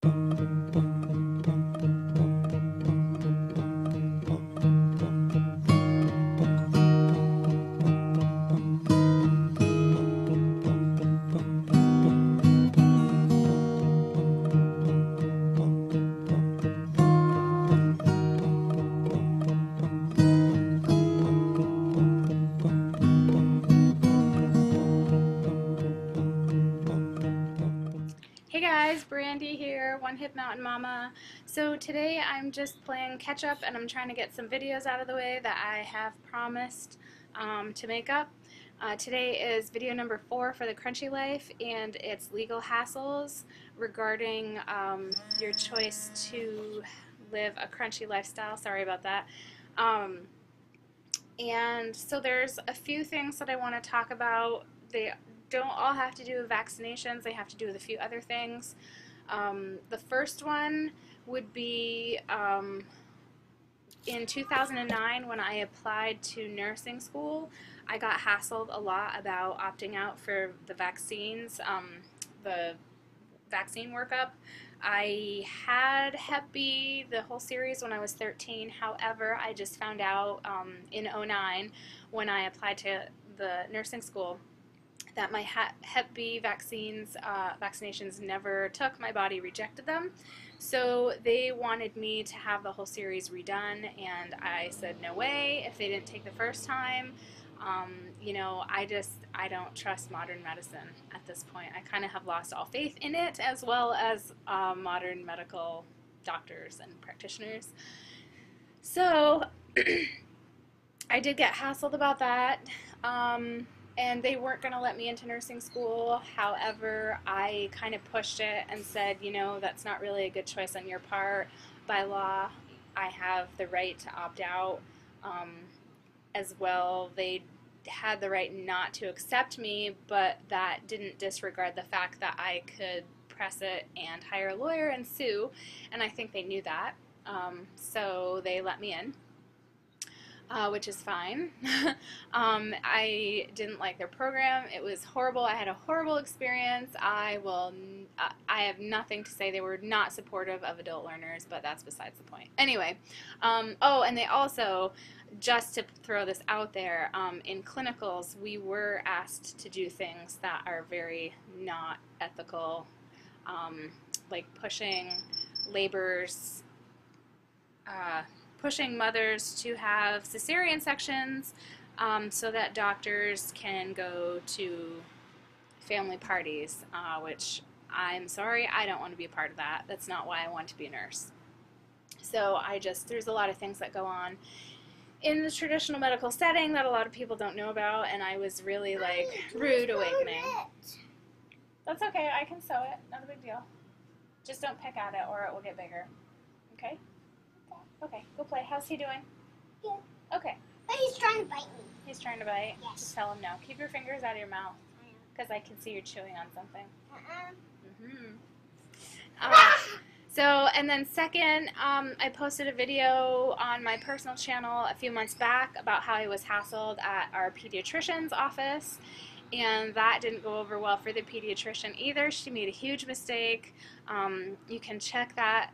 Hey guys, Brandy here, One Hip Mountain Mama. So today I'm just playing catch up and I'm trying to get some videos out of the way that I have promised to make up. Today is video number 4 for TheCrunchyLife, and it's legal hassles regarding your choice to live a crunchy lifestyle. Sorry about that. And so there's a few things that I want to talk about. They don't all have to do with vaccinations. They have to do with a few other things. The first one would be in 2009 when I applied to nursing school. I got hassled a lot about opting out for the vaccines, the vaccine workup. I had Hep B, the whole series, when I was 13. However, I just found out in 2009 when I applied to the nursing school that my Hep B vaccinations never took. My body rejected them. So they wanted me to have the whole series redone, and I said no way if they didn't take the first time. You know, I don't trust modern medicine at this point. I kind of have lost all faith in it, as well as modern medical doctors and practitioners. So I did get hassled about that. And they weren't going to let me into nursing school. However, I kind of pushed it and said, you know, that's not really a good choice on your part. By law, I have the right to opt out as well. They had the right not to accept me, but that didn't disregard the fact that I could press it and hire a lawyer and sue, and I think they knew that. So they let me in. Which is fine. I didn't like their program. It was horrible. I had a horrible experience. I have nothing to say. They were not supportive of adult learners, but that's besides the point. Anyway, oh, and they also, just to throw this out there, in clinicals, we were asked to do things that are very not ethical, like pushing labors, pushing mothers to have cesarean sections so that doctors can go to family parties, which I'm sorry, I don't want to be a part of that. That's not why I want to be a nurse. So there's a lot of things that go on in the traditional medical setting that a lot of people don't know about, and I was really like rude awakening. That's okay, I can sew it, not a big deal. Just don't pick at it or it will get bigger. Okay? Okay, go play. How's he doing? Good. Okay. But he's trying to bite me. He's trying to bite? Yes. Just tell him no. Keep your fingers out of your mouth, because I can see you're chewing on something. So, and then second, I posted a video on my personal channel a few months back about how I was hassled at our pediatrician's office, and that didn't go over well for the pediatrician either. She made a huge mistake. You can check that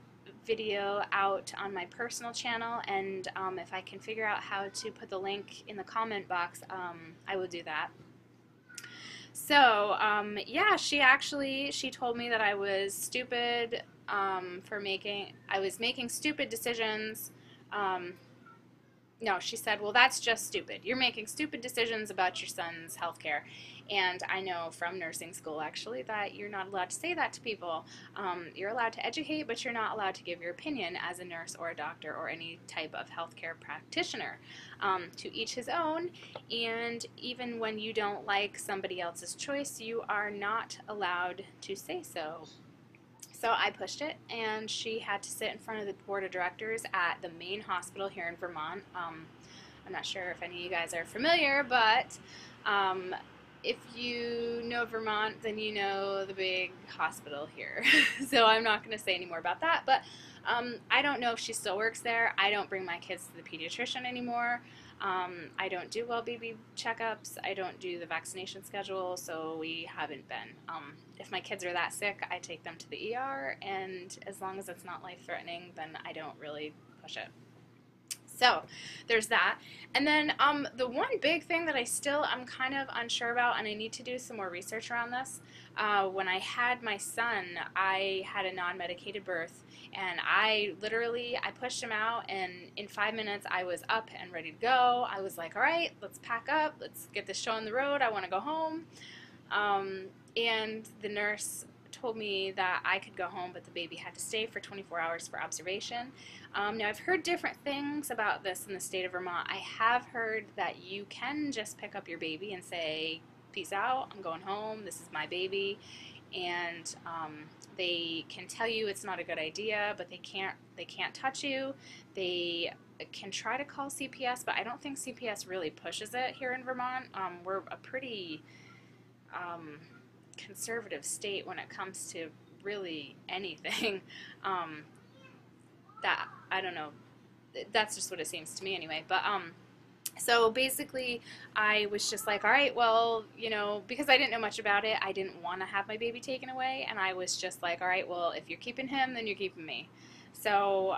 video out on my personal channel, and if I can figure out how to put the link in the comment box, I will do that. So yeah, she told me that I was stupid I was making stupid decisions. No, she said, well, that's just stupid. You're making stupid decisions about your son's health care. And I know from nursing school, actually, that you're not allowed to say that to people. You're allowed to educate, but you're not allowed to give your opinion as a nurse or a doctor or any type of healthcare practitioner. To each his own, and even when you don't like somebody else's choice, you are not allowed to say so. So I pushed it, and she had to sit in front of the board of directors at the main hospital here in Vermont. I'm not sure if any of you guys are familiar, but if you know Vermont, then you know the big hospital here. So I'm not going to say any more about that, but I don't know if she still works there. I don't bring my kids to the pediatrician anymore. I don't do well baby checkups. I don't do the vaccination schedule, so we haven't been. If my kids are that sick, I take them to the ER, and as long as it's not life-threatening, then I don't really push it. So there's that. And then the one big thing that I'm kind of unsure about, and I need to do some more research around this, when I had my son, I had a non-medicated birth, and I pushed him out, and in 5 minutes I was up and ready to go. I was like, all right, let's pack up, let's get this show on the road, I want to go home. And the nurse told me that I could go home, but the baby had to stay for 24 hours for observation. Now, I've heard different things about this in the state of Vermont. I have heard that you can just pick up your baby and say, peace out, I'm going home, this is my baby, and they can tell you it's not a good idea, but they can't touch you. They can try to call CPS, but I don't think CPS really pushes it here in Vermont. We're a pretty conservative state when it comes to really anything. That, I don't know, that's just what it seems to me anyway. But so basically I was just like, all right, well, because I didn't know much about it, I didn't want to have my baby taken away, and I was just like, all right, well, if you're keeping him, then you're keeping me. So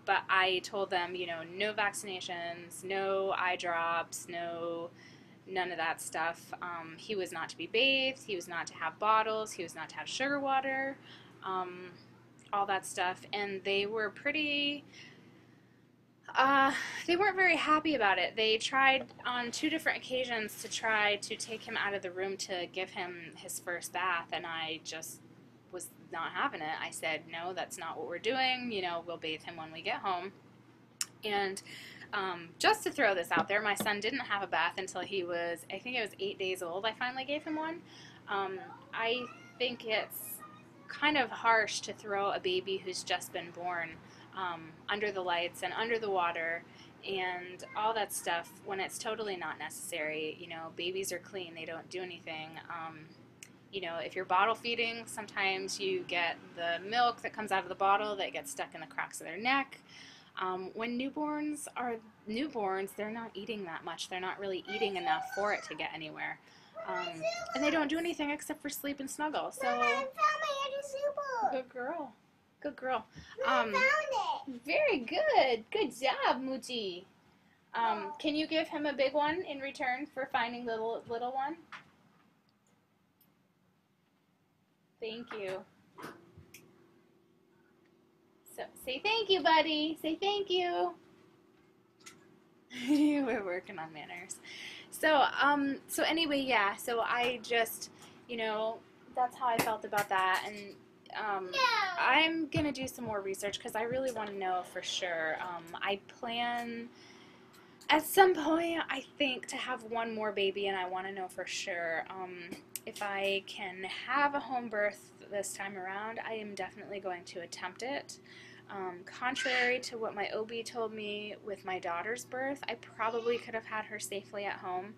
but I told them, no vaccinations, no eye drops, none of that stuff. He was not to be bathed, he was not to have bottles, he was not to have sugar water, all that stuff. And they were they weren't very happy about it. They tried on 2 different occasions to try to take him out of the room to give him his first bath, and I just was not having it. I said, no, that's not what we're doing, we'll bathe him when we get home. And just to throw this out there, my son didn't have a bath until he was, I think it was 8 days old. I finally gave him one. I think it's kind of harsh to throw a baby who's just been born under the lights and under the water and all that stuff when it's totally not necessary. Babies are clean, they don't do anything. If you're bottle feeding, sometimes you get the milk that comes out of the bottle that gets stuck in the cracks of their neck. When newborns are newborns, they're not eating that much. They're not really eating enough for it to get anywhere. And they don't do anything except for sleep and snuggle. So, good girl. Good girl. Very good. Good job, Moochie. Can you give him a big one in return for finding the little one? Thank you. So say thank you, buddy. Say thank you. We're working on manners. So anyway, yeah. So I just, that's how I felt about that, and I'm gonna do some more research because I really want to know for sure. I plan at some point, I think, to have one more baby, and I want to know for sure if I can have a home birth this time around. I am definitely going to attempt it. Contrary to what my OB told me with my daughter's birth, I probably could have had her safely at home.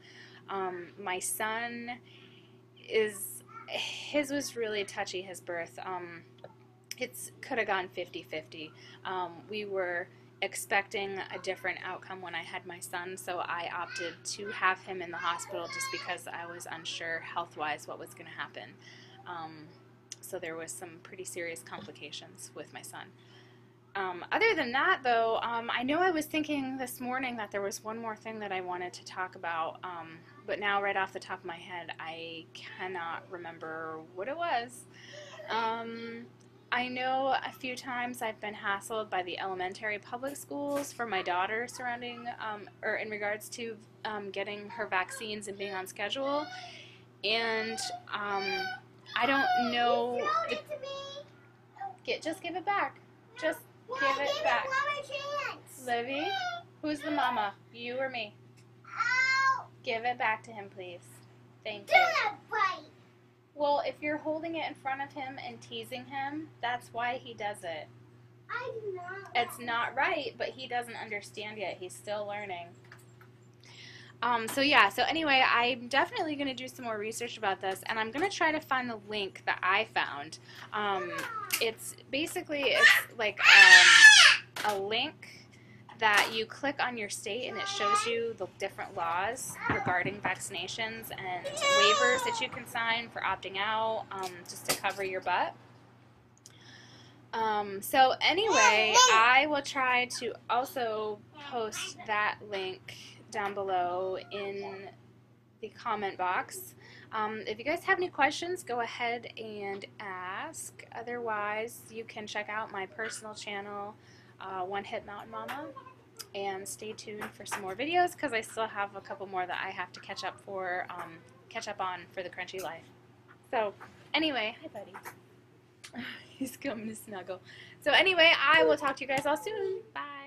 My son, his was really touchy, his birth. It could have gone 50-50. We were expecting a different outcome when I had my son, so I opted to have him in the hospital just because I was unsure health-wise what was going to happen. So there was some pretty serious complications with my son. Other than that, though, I know I was thinking this morning that there was one more thing that I wanted to talk about, but now right off the top of my head, I cannot remember what it was. I know a few times I've been hassled by the elementary public schools for my daughter surrounding, or in regards to getting her vaccines and being on schedule, and I don't know. Just give it back. Just give it back. Livy, who's the mama? You or me? Give it back to him, please. Thank you. Well, if you're holding it in front of him and teasing him, that's why he does it. It's not right, but he doesn't understand yet. He's still learning. So yeah, so anyway, I'm definitely going to do some more research about this, and I'm going to try to find the link that I found. It's like a link that you click on your state and it shows you the different laws regarding vaccinations and waivers that you can sign for opting out, just to cover your butt. So anyway, I will try to also post that link down below in the comment box. If you guys have any questions, go ahead and ask. Otherwise, you can check out my personal channel, One Hit Mountain Mama, and stay tuned for some more videos because I still have a couple more that I have to catch up on for the Crunchy Life. So anyway, hi buddy. He's coming to snuggle. So anyway, I will talk to you guys all soon. Bye.